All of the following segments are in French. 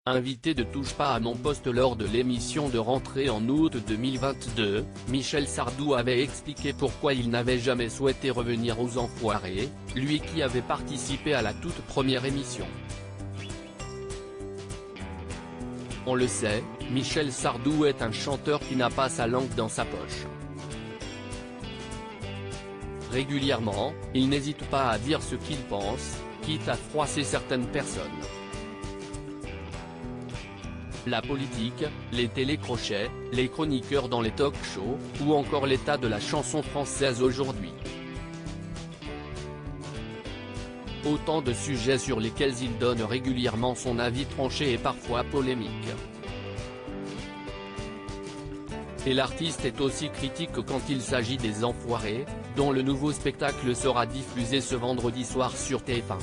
Invité de Touche pas à mon poste lors de l'émission de rentrée en août 2022, Michel Sardou avait expliqué pourquoi il n'avait jamais souhaité revenir aux Enfoirés, lui qui avait participé à la toute première émission. On le sait, Michel Sardou est un chanteur qui n'a pas sa langue dans sa poche. Régulièrement, il n'hésite pas à dire ce qu'il pense, quitte à froisser certaines personnes. La politique, les télécrochets, les chroniqueurs dans les talk-shows, ou encore l'état de la chanson française aujourd'hui. Autant de sujets sur lesquels il donne régulièrement son avis tranché et parfois polémique. Et l'artiste est aussi critique quand il s'agit des Enfoirés, dont le nouveau spectacle sera diffusé ce vendredi soir sur TF1.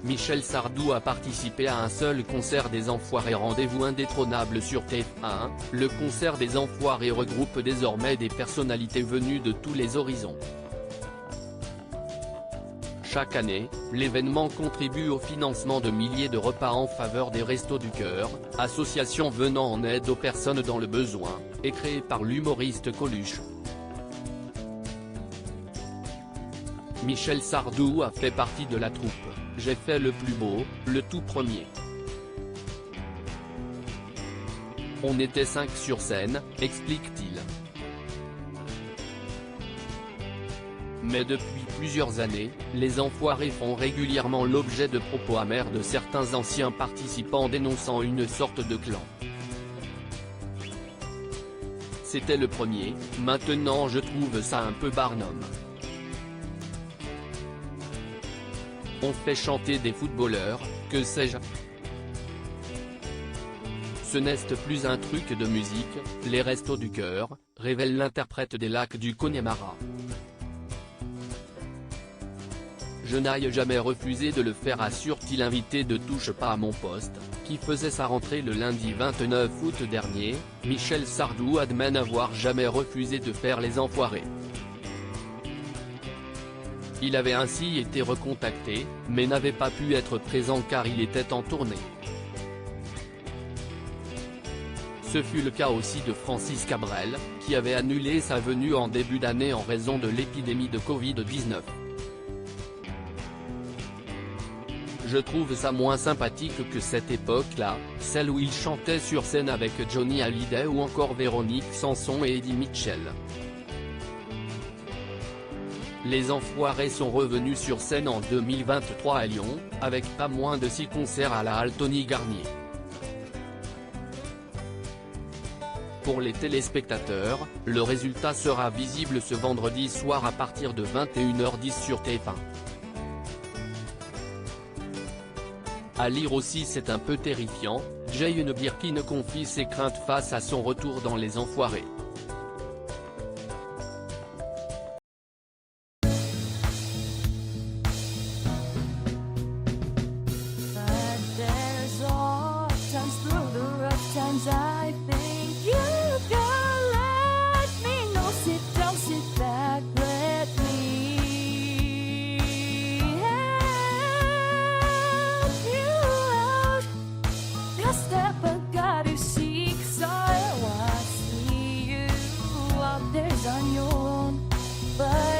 Michel Sardou a participé à un seul concert des Enfoirés. Rendez-vous indétrônable sur TF1, le concert des Enfoirés regroupe désormais des personnalités venues de tous les horizons. Chaque année, l'événement contribue au financement de milliers de repas en faveur des Restos du Cœur, association venant en aide aux personnes dans le besoin, et créée par l'humoriste Coluche. Michel Sardou a fait partie de la troupe « J'ai fait le plus beau », le tout premier. On était 5 sur scène, explique-t-il. Mais depuis plusieurs années, les Enfoirés font régulièrement l'objet de propos amers de certains anciens participants dénonçant une sorte de clan. C'était le premier, maintenant je trouve ça un peu Barnum. On fait chanter des footballeurs, que sais-je. Ce n'est plus un truc de musique, les Restos du Cœur, révèle l'interprète des Lacs du Connemara. Je n'ai jamais refusé de le faire, assure-t-il, invité de Touche pas à mon poste, qui faisait sa rentrée le lundi 29 août dernier. Michel Sardou admet n'avoir jamais refusé de faire les Enfoirés. Il avait ainsi été recontacté, mais n'avait pas pu être présent car il était en tournée. Ce fut le cas aussi de Francis Cabrel, qui avait annulé sa venue en début d'année en raison de l'épidémie de Covid-19. Je trouve ça moins sympathique que cette époque-là, celle où il chantait sur scène avec Johnny Hallyday ou encore Véronique Sanson et Eddie Mitchell. Les Enfoirés sont revenus sur scène en 2023 à Lyon, avec pas moins de 6 concerts à la Halle Tony Garnier. Pour les téléspectateurs, le résultat sera visible ce vendredi soir à partir de 21h10 sur TF1. À lire aussi, c'est un peu terrifiant, Jane Birkin confie ses craintes face à son retour dans Les Enfoirés. On your own, but